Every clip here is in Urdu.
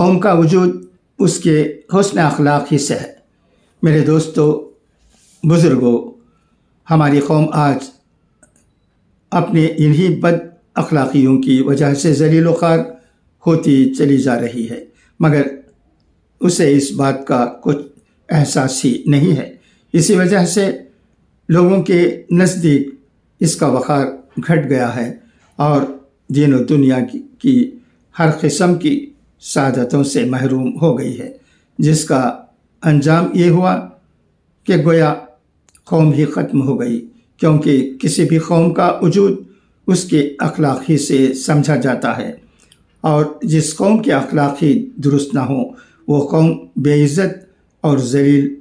قوم کا وجود اس کے حسن اخلاق ہی سے ہے۔ میرے دوستو، بزرگوں، ہماری قوم آج اپنے انہی بد اخلاقیوں کی وجہ سے ذلیل و خوار ہوتی چلی جا رہی ہے، مگر اسے اس بات کا کچھ احساس ہی نہیں ہے۔ اسی وجہ سے لوگوں کے نزدیک اس کا وقار گھٹ گیا ہے اور دین و دنیا کی ہر قسم کی سعادتوں سے محروم ہو گئی ہے، جس کا انجام یہ ہوا کہ گویا قوم ہی ختم ہو گئی، کیونکہ کسی بھی قوم کا وجود اس کے اخلاق ہی سے سمجھا جاتا ہے، اور جس قوم کے اخلاق ہی درست نہ ہوں وہ قوم بے عزت اور ذلیل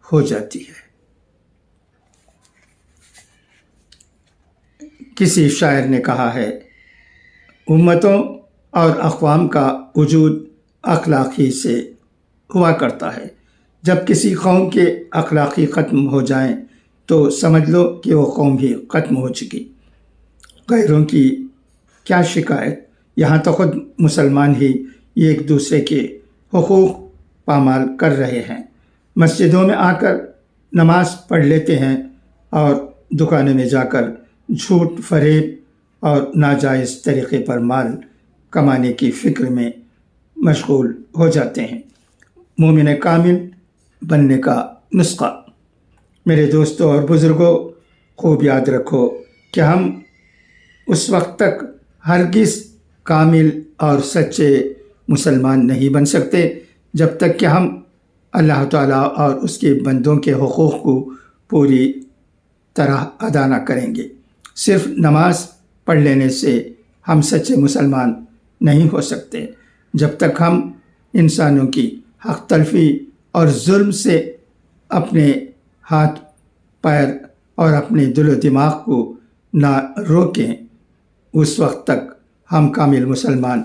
ہو جاتی ہے۔ کسی شاعر نے کہا ہے، امتوں اور اقوام کا وجود اخلاق ہی سے ہوا کرتا ہے۔ جب کسی قوم کے اخلاق ہی ختم ہو جائیں تو سمجھ لو کہ وہ قوم ہی ختم ہو چکی۔ غیروں کی کیا شکایت، یہاں تو خود مسلمان ہی ایک دوسرے کے حقوق پامال کر رہے ہیں۔ مسجدوں میں آ کر نماز پڑھ لیتے ہیں اور دکانوں میں جا کر جھوٹ فریب اور ناجائز طریقے پر مال کمانے کی فکر میں مشغول ہو جاتے ہیں۔ مومن کامل بننے کا نسخہ۔ میرے دوستوں اور بزرگوں، خوب یاد رکھو کہ ہم اس وقت تک ہرگز کامل اور سچے مسلمان نہیں بن سکتے جب تک کہ ہم اللہ تعالیٰ اور اس کے بندوں کے حقوق کو پوری طرح ادا نہ کریں گے۔ صرف نماز پڑھ لینے سے ہم سچے مسلمان نہیں ہو سکتے۔ جب تک ہم انسانوں کی حق تلفی اور ظلم سے اپنے ہاتھ پیر اور اپنے دل و دماغ کو نہ روکیں، اس وقت تک ہم کامل مسلمان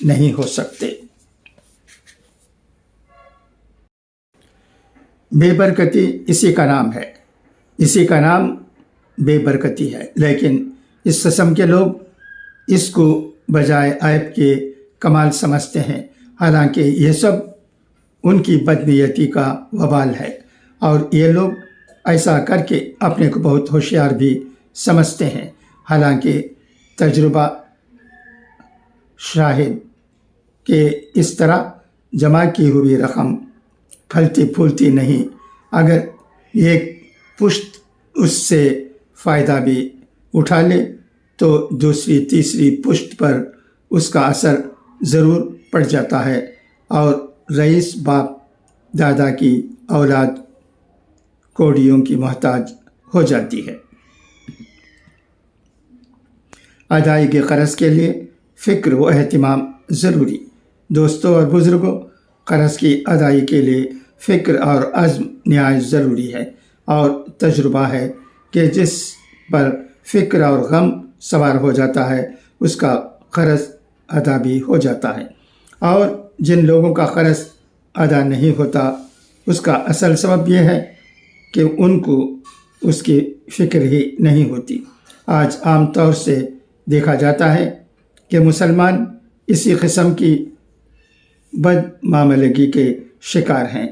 نہیں ہو سکتے۔ بے برکتی اسی کا نام ہے، اسی کا نام بے برکتی ہے، لیکن اس قسم کے لوگ اس کو بجائے عیب کے کمال سمجھتے ہیں، حالانکہ یہ سب ان کی بدنیتی کا وبال ہے، اور یہ لوگ ایسا کر کے اپنے کو بہت ہوشیار بھی سمجھتے ہیں، حالانکہ تجربہ شاہد کہ اس طرح جمع کی ہوئی رقم پھلتی پھولتی نہیں۔ اگر ایک پشت اس سے فائدہ بھی اٹھا لے تو دوسری تیسری پشت پر اس کا اثر ضرور پڑ جاتا ہے، اور رئیس باپ دادا کی اولاد کوڑیوں کی محتاج ہو جاتی ہے۔ ادائیگی قرض کے لیے فکر و اہتمام ضروری۔ دوستوں اور بزرگوں، قرض کی ادائیگی کے لیے فکر اور عزم نہایت ضروری ہے، اور تجربہ ہے کہ جس پر فکر اور غم سوار ہو جاتا ہے اس کا قرض ادا بھی ہو جاتا ہے، اور جن لوگوں کا قرض ادا نہیں ہوتا اس کا اصل سبب یہ ہے کہ ان کو اس کی فکر ہی نہیں ہوتی۔ آج عام طور سے دیکھا جاتا ہے کہ مسلمان اسی قسم کی بد معاملگی کے شکار ہیں۔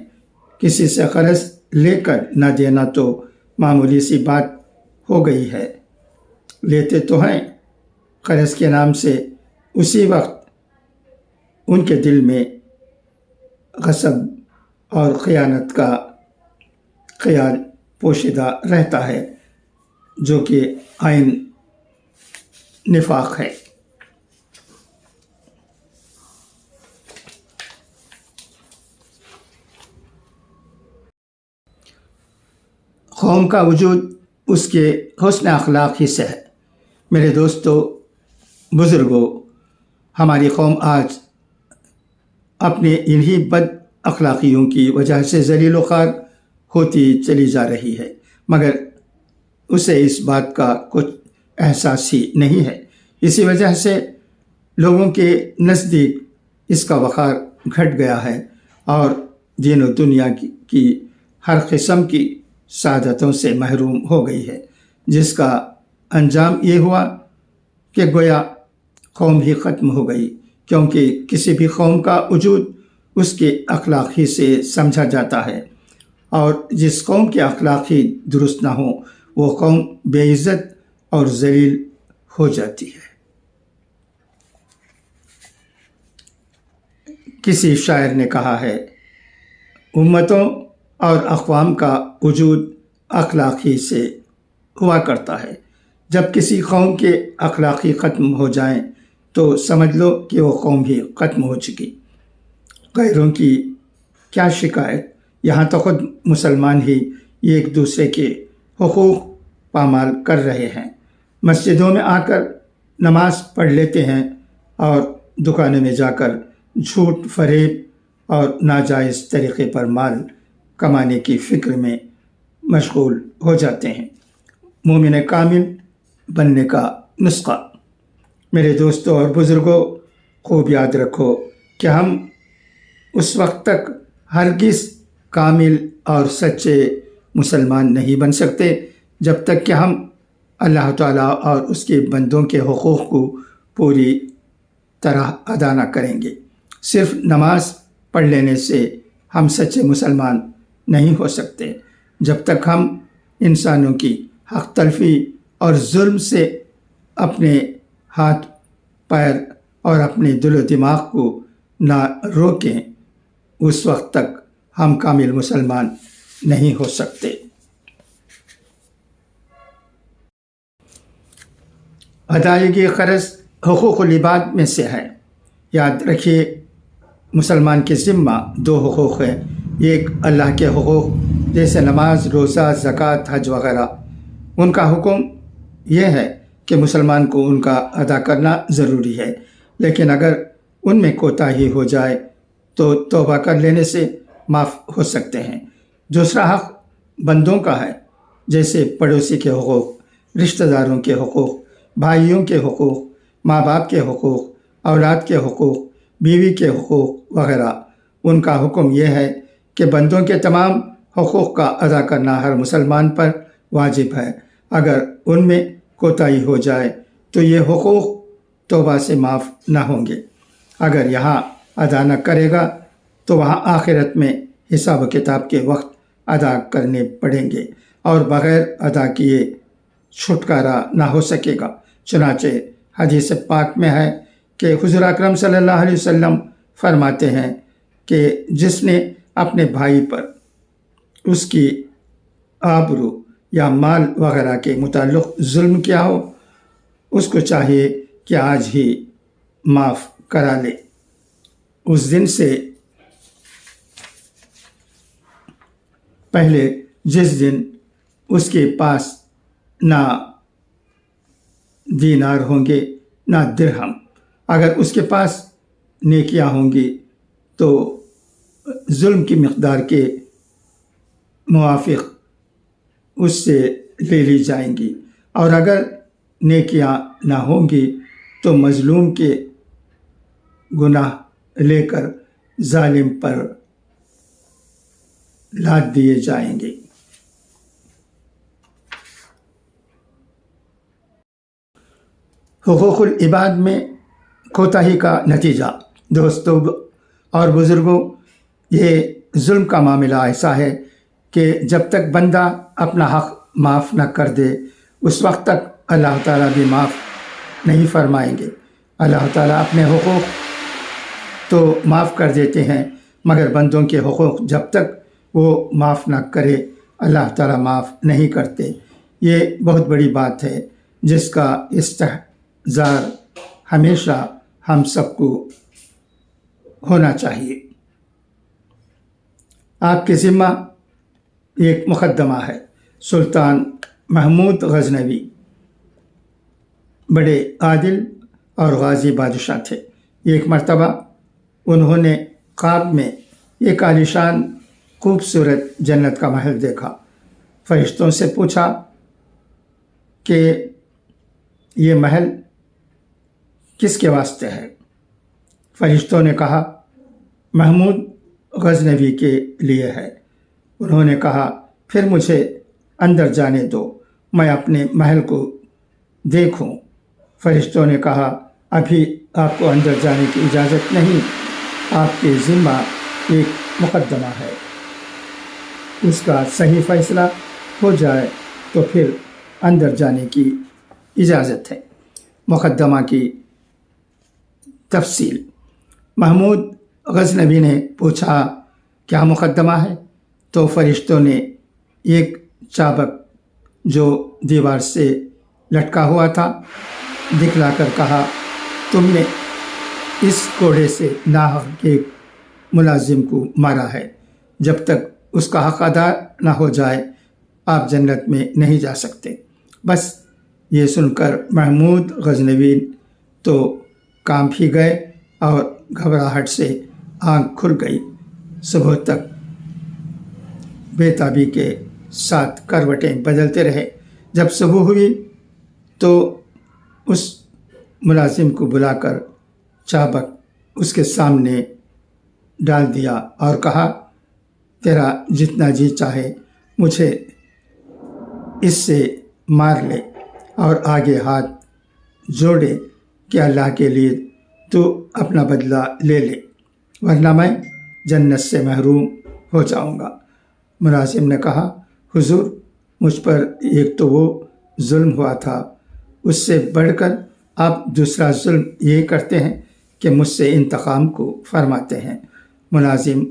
کسی سے قرض لے کر نہ دینا تو معمولی سی بات ہو گئی ہے، لیتے تو ہیں قرض کے نام سے، اسی وقت ان کے دل میں غصب اور خیانت کا خیال پوشیدہ رہتا ہے، جو کہ عین نفاق ہے۔ قوم کا وجود اس کے حسن اخلاق ہی سے ہے۔ میرے دوستو، بزرگوں، ہماری قوم آج اپنے انہی بد اخلاقیوں کی وجہ سے ذلیل و خوار ہوتی چلی جا رہی ہے، مگر اسے اس بات کا کچھ احساس ہی نہیں ہے۔ اسی وجہ سے لوگوں کے نزدیک اس کا وقار گھٹ گیا ہے، اور دین و دنیا کی ہر قسم کی سعادتوں سے محروم ہو گئی ہے، جس کا انجام یہ ہوا کہ گویا قوم ہی ختم ہو گئی، کیونکہ کسی بھی قوم کا وجود اس کے اخلاق ہی سے سمجھا جاتا ہے، اور جس قوم کے اخلاق ہی درست نہ ہوں وہ قوم بے عزت اور ذلیل ہو جاتی ہے۔ کسی شاعر نے کہا ہے، امتوں اور اقوام کا وجود اخلاق ہی سے ہوا کرتا ہے۔ جب کسی قوم کے اخلاق ہی ختم ہو جائیں تو سمجھ لو کہ وہ قوم بھی ختم ہو چکی۔ غیروں کی کیا شکایت، یہاں تو خود مسلمان ہی ایک دوسرے کے حقوق پامال کر رہے ہیں۔ مسجدوں میں آ کر نماز پڑھ لیتے ہیں اور دکانوں میں جا کر جھوٹ فریب اور ناجائز طریقے پر مال کمانے کی فکر میں مشغول ہو جاتے ہیں۔ مومن کامل بننے کا نسخہ۔ میرے دوستوں اور بزرگوں، خوب یاد رکھو کہ ہم اس وقت تک ہرگز کامل اور سچے مسلمان نہیں بن سکتے جب تک کہ ہم اللہ تعالیٰ اور اس کے بندوں کے حقوق کو پوری طرح ادا نہ کریں گے۔ صرف نماز پڑھ لینے سے ہم سچے مسلمان نہیں ہو سکتے۔ جب تک ہم انسانوں کی حق تلفی اور ظلم سے اپنے ہاتھ پیر اور اپنے دل و دماغ کو نہ روکیں، اس وقت تک ہم کامل مسلمان نہیں ہو سکتے۔ ادائیگی قرض حقوق العباد میں سے ہے۔ یاد رکھیے، مسلمان کے ذمہ دو حقوق ہیں۔ ایک اللہ کے حقوق جیسے نماز، روزہ، زکوٰۃ، حج وغیرہ۔ ان کا حکم یہ ہے کہ مسلمان کو ان کا ادا کرنا ضروری ہے، لیکن اگر ان میں کوتاہی ہو جائے تو توبہ کر لینے سے معاف ہو سکتے ہیں۔ دوسرا حق بندوں کا ہے، جیسے پڑوسی کے حقوق، رشتہ داروں کے حقوق، بھائیوں کے حقوق، ماں باپ کے حقوق، اولاد کے حقوق، بیوی کے حقوق وغیرہ۔ ان کا حکم یہ ہے کہ بندوں کے تمام حقوق کا ادا کرنا ہر مسلمان پر واجب ہے۔ اگر ان میں کوتاہی ہو جائے تو یہ حقوق توبہ سے معاف نہ ہوں گے۔ اگر یہاں ادا نہ کرے گا تو وہاں آخرت میں حساب و کتاب کے وقت ادا کرنے پڑیں گے، اور بغیر ادا کیے چھٹکارا نہ ہو سکے گا۔ چنانچہ حدیث پاک میں ہے کہ حضور اکرم صلی اللہ علیہ وسلم فرماتے ہیں کہ جس نے اپنے بھائی پر اس کی آبرو یا مال وغیرہ کے متعلق ظلم کیا ہو، اس کو چاہیے کہ آج ہی معاف کرا لے۔ اس دن سے پہلے جس دن اس کے پاس نہ دینار ہوں گے نہ درہم، اگر اس کے پاس نیکیاں ہوں گی تو ظلم کی مقدار کے موافق اس سے لے لی جائیں گی، اور اگر نیکیاں نہ ہوں گی تو مظلوم کے گناہ لے کر ظالم پر لاد دیے جائیں گے۔ حقوق العباد میں کوتاہی کا نتیجہ۔ دوستوں اور بزرگوں، یہ ظلم کا معاملہ ایسا ہے کہ جب تک بندہ اپنا حق معاف نہ کر دے اس وقت تک اللہ تعالیٰ بھی معاف نہیں فرمائیں گے۔ اللہ تعالیٰ اپنے حقوق تو معاف کر دیتے ہیں، مگر بندوں کے حقوق جب تک وہ معاف نہ کرے اللہ تعالیٰ معاف نہیں کرتے۔ یہ بہت بڑی بات ہے جس کا استحضار ہمیشہ ہم سب کو ہونا چاہیے۔ آپ کے ذمہ ایک مقدمہ ہے۔ سلطان محمود غزنوی بڑے عادل اور غازی بادشاہ تھے۔ ایک مرتبہ انہوں نے خواب میں ایک عالیشان خوبصورت جنت کا محل دیکھا۔ فرشتوں سے پوچھا کہ یہ محل کس کے واسطے ہے؟ فرشتوں نے کہا محمود غزنوی کے لیے ہے۔ انہوں نے کہا پھر مجھے اندر جانے دو، میں اپنے محل کو دیکھوں۔ فرشتوں نے کہا ابھی آپ کو اندر جانے کی اجازت نہیں، آپ کے ذمہ ایک مقدمہ ہے، اس کا صحیح فیصلہ ہو جائے تو پھر اندر جانے کی اجازت ہے۔ مقدمہ کی تفصیل: محمود غزنوی نے پوچھا کیا مقدمہ ہے؟ تو فرشتوں نے ایک چابک جو دیوار سے لٹکا ہوا تھا دکھلا کر کہا، تم نے اس کوڑے سے ناحق ایک ملازم کو مارا ہے، جب تک اس کا حق ادا نہ ہو جائے آپ جنت میں نہیں جا سکتے۔ بس یہ سن کر محمود غزنوی تو کانپ ہی گئے اور گھبراہٹ سے آنکھ کھل گئی۔ صبح تک بے تابی کے ساتھ کروٹیں بدلتے رہے۔ جب صبح ہوئی تو اس ملازم کو بلا کر چابک اس کے سامنے ڈال دیا اور کہا، تیرا جتنا جی چاہے مجھے اس سے مار لے، اور آگے ہاتھ جوڑے کہ اللہ کے لیے تو اپنا بدلہ لے لے، ورنہ میں جنت سے محروم ہو جاؤں گا۔ ملازم نے کہا، حضور مجھ پر ایک تو وہ ظلم ہوا تھا، اس سے بڑھ کر آپ دوسرا ظلم یہ کرتے ہیں کہ مجھ سے انتقام کو فرماتے ہیں۔ ملازم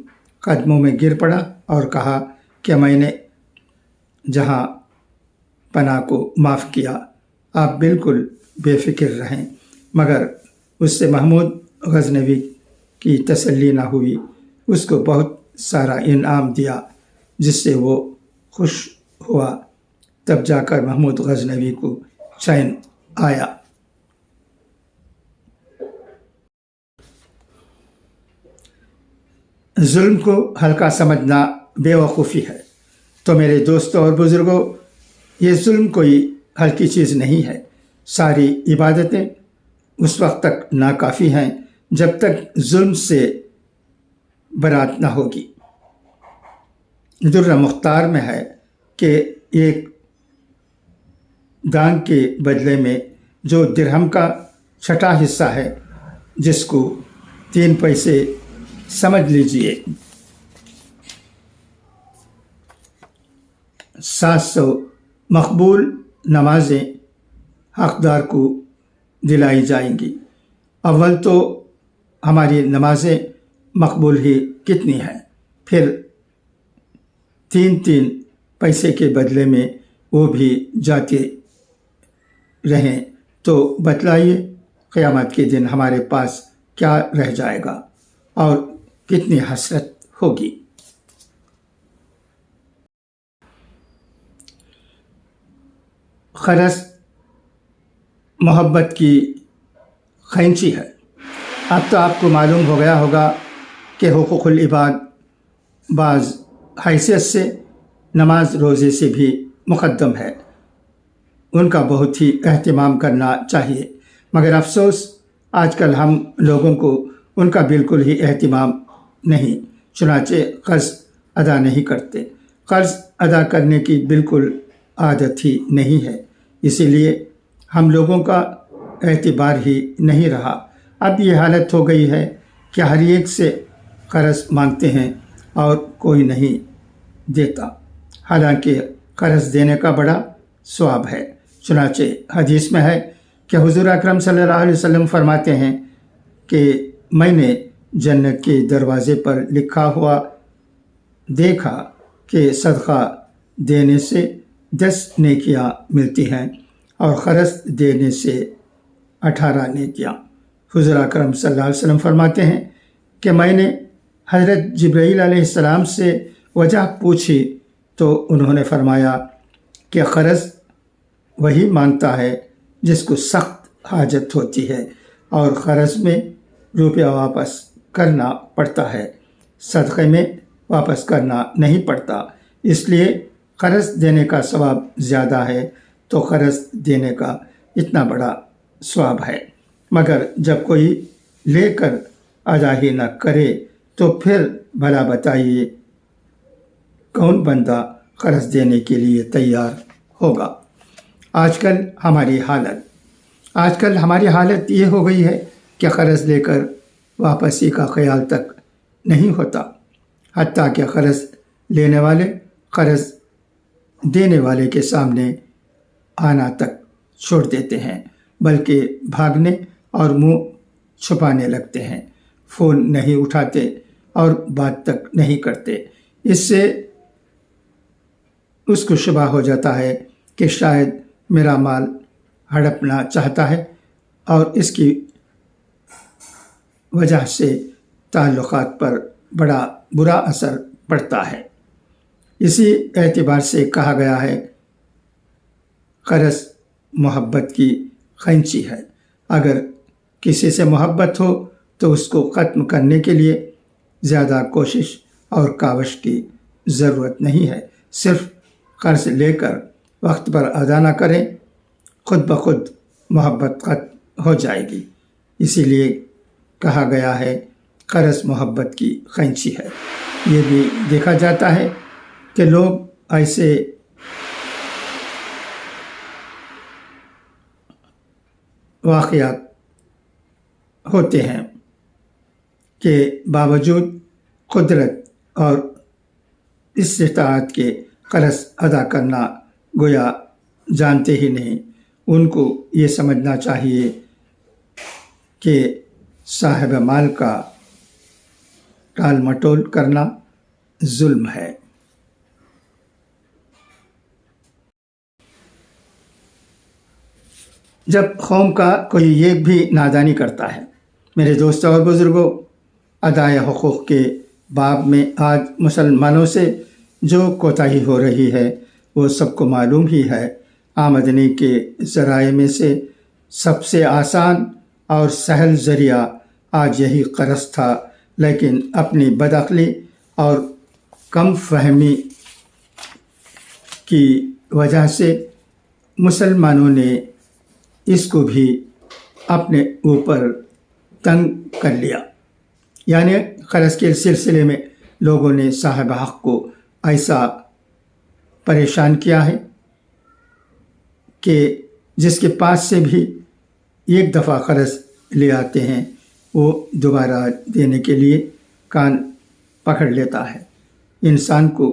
قدموں میں گر پڑا اور کہا کہ میں نے جہاں پناہ کو معاف کیا، آپ بالکل بے فکر رہیں۔ مگر اس سے محمود غزنوی کی تسلی نہ ہوئی، اس کو بہت سارا انعام دیا جس سے وہ خوش ہوا۔ تب جا کر محمود غزنوی کو چین آیا۔ ظلم کو ہلکا سمجھنا بے وقوفی ہے۔ تو میرے دوستوں اور بزرگوں، یہ ظلم کوئی ہلکی چیز نہیں ہے۔ ساری عبادتیں اس وقت تک ناکافی ہیں جب تک ظلم سے برات نہ ہوگی۔ درہ مختار میں ہے کہ ایک دان کے بدلے میں جو درہم کا چھٹا حصہ ہے، جس کو 3 پیسے سمجھ لیجئے 700 مقبول نمازیں حقدار کو دلائی جائیں گی۔ اول تو ہماری نمازیں مقبول ہی کتنی ہیں، پھر 3 پیسے کے بدلے میں وہ بھی جاتے رہیں تو بتلائیے قیامت کے دن ہمارے پاس کیا رہ جائے گا اور کتنی حسرت ہوگی۔ قرض محبت کی خینچی ہے۔ اب تو آپ کو معلوم ہو گیا ہوگا کہ حقوق العباد بعض حیثیت سے نماز روزے سے بھی مقدم ہے، ان کا بہت ہی اہتمام کرنا چاہیے، مگر افسوس آج کل ہم لوگوں کو ان کا بالکل ہی اہتمام نہیں، چنانچہ قرض ادا نہیں کرتے۔ قرض ادا کرنے کی بالکل عادت ہی نہیں ہے، اسی لیے ہم لوگوں کا اعتبار ہی نہیں رہا۔ اب یہ حالت ہو گئی ہے کہ ہر ایک سے قرض مانگتے ہیں اور کوئی نہیں دیتا، حالانکہ قرض دینے کا بڑا ثواب ہے۔ چنانچہ حدیث میں ہے کہ حضور اکرم صلی اللہ علیہ وسلم فرماتے ہیں کہ میں نے جنت کے دروازے پر لکھا ہوا دیکھا کہ صدقہ دینے سے 10 نیکیاں ملتی ہیں اور قرض دینے سے 18 نیکیاں۔ حضور اکرم صلی اللہ علیہ وسلم فرماتے ہیں کہ میں نے حضرت جبرائیل علیہ السلام سے وجہ پوچھی تو انہوں نے فرمایا کہ قرض وہی مانگتا ہے جس کو سخت حاجت ہوتی ہے، اور قرض میں روپیہ واپس کرنا پڑتا ہے، صدقے میں واپس کرنا نہیں پڑتا، اس لیے قرض دینے کا ثواب زیادہ ہے تو قرض دینے کا اتنا بڑا ثواب ہے۔ مگر جب کوئی لے کر ادا ہی نہ کرے تو پھر بھلا بتائیے کون بندہ قرض دینے کے لیے تیار ہوگا۔ آج کل ہماری حالت یہ ہو گئی ہے کہ قرض لے کر واپسی کا خیال تک نہیں ہوتا۔ حتیٰ کہ قرض لینے والے قرض دینے والے کے سامنے آنا تک چھوڑ دیتے ہیں، بلکہ بھاگنے اور منہ چھپانے لگتے ہیں، فون نہیں اٹھاتے اور بات تک نہیں کرتے۔ اس سے اس کو شبہ ہو جاتا ہے کہ شاید میرا مال ہڑپنا چاہتا ہے، اور اس کی وجہ سے تعلقات پر بڑا برا اثر پڑتا ہے۔ اسی اعتبار سے کہا گیا ہے قرض محبت کی قینچی ہے۔ اگر کسی سے محبت ہو تو اس کو ختم کرنے کے لیے زیادہ کوشش اور کاوش کی ضرورت نہیں ہے، صرف قرض لے کر وقت پر ادا نہ کریں، خود بخود محبت ختم ہو جائے گی۔ اسی لیے کہا گیا ہے قرض محبت کی قینچی ہے۔ یہ بھی دیکھا جاتا ہے کہ لوگ ایسے واقعات ہوتے ہیں کہ باوجود قدرت اور استطاعت کے قرض ادا کرنا گویا جانتے ہی نہیں۔ ان کو یہ سمجھنا چاہیے کہ صاحب مال کا ٹال مٹول کرنا ظلم ہے۔ جب قوم کا کوئی یہ بھی نادانی کرتا ہے، میرے دوستوں اور بزرگوں، ادائے حقوق کے باب میں آج مسلمانوں سے جو کوتاہی ہو رہی ہے وہ سب کو معلوم ہی ہے۔ آمدنی کے ذرائع میں سے سب سے آسان اور سہل ذریعہ آج یہی قرض تھا، لیکن اپنی بدعقلی اور کم فہمی کی وجہ سے مسلمانوں نے اس کو بھی اپنے اوپر تنگ کر لیا، یعنی قرض کے سلسلے میں لوگوں نے صاحب حق کو ایسا پریشان کیا ہے کہ جس کے پاس سے بھی ایک دفعہ قرض لے آتے ہیں وہ دوبارہ دینے کے لیے کان پکڑ لیتا ہے۔ انسان کو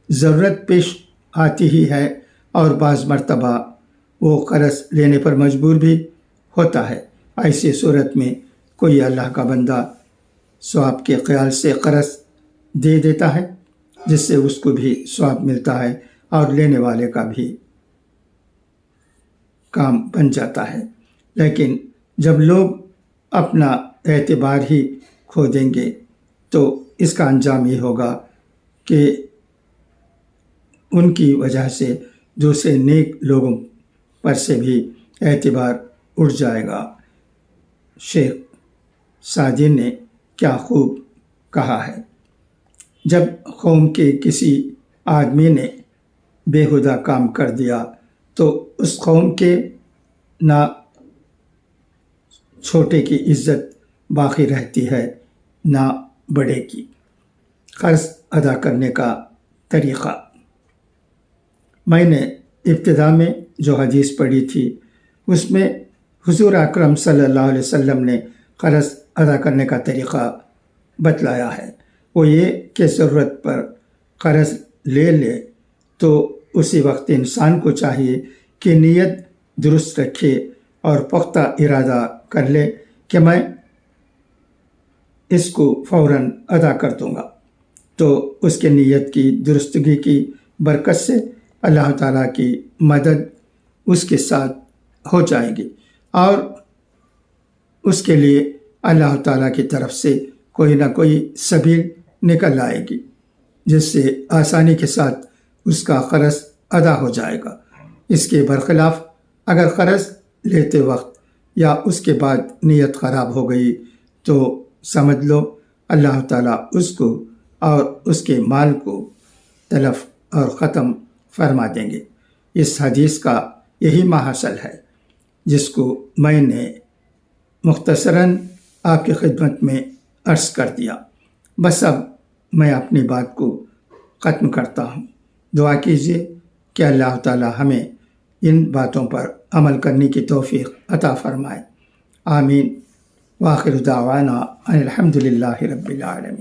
ضرورت پیش آتی ہی ہے اور بعض مرتبہ وہ قرض لینے پر مجبور بھی ہوتا ہے۔ ایسی صورت میں کوئی اللہ کا بندہ ثواب کے خیال سے قرض دے دیتا ہے، جس سے اس کو بھی ثواب ملتا ہے اور لینے والے کا بھی کام بن جاتا ہے۔ لیکن جب لوگ اپنا اعتبار ہی کھو دیں گے تو اس کا انجام یہ ہوگا کہ ان کی وجہ سے دوسرے نیک لوگوں پر سے بھی اعتبار اٹھ جائے گا۔ شیخ سعدی نے کیا خوب کہا ہے، جب قوم کے کسی آدمی نے بیہودہ کام کر دیا تو اس قوم کے نہ چھوٹے کی عزت باقی رہتی ہے نہ بڑے کی۔ قرض ادا کرنے کا طریقہ، میں نے ابتدا میں جو حدیث پڑھی تھی اس میں حضور اکرم صلی اللہ علیہ وسلم نے قرض ادا کرنے کا طریقہ بتلایا ہے۔ وہ یہ کہ ضرورت پر قرض لے لے تو اسی وقت انسان کو چاہیے کہ نیت درست رکھے اور پختہ ارادہ کر لے کہ میں اس کو فوراً ادا کر دوں گا، تو اس کے نیت کی درستگی کی برکت سے اللہ تعالیٰ کی مدد اس کے ساتھ ہو جائے گی اور اس کے لیے اللہ تعالیٰ کی طرف سے کوئی نہ کوئی سبیل نکل آئے گی، جس سے آسانی کے ساتھ اس کا قرض ادا ہو جائے گا۔ اس کے برخلاف اگر قرض لیتے وقت یا اس کے بعد نیت خراب ہو گئی تو سمجھ لو اللہ تعالیٰ اس کو اور اس کے مال کو تلف اور ختم فرما دیں گے۔ اس حدیث کا یہی ماحصل ہے جس کو میں نے مختصراً آپ کی خدمت میں عرض کر دیا۔ بس اب میں اپنی بات کو ختم کرتا ہوں۔ دعا کیجیے کہ اللہ تعالیٰ ہمیں ان باتوں پر عمل کرنے کی توفیق عطا فرمائے۔ آمین۔ وآخر دعوانا ان الحمد للہ رب العالمین۔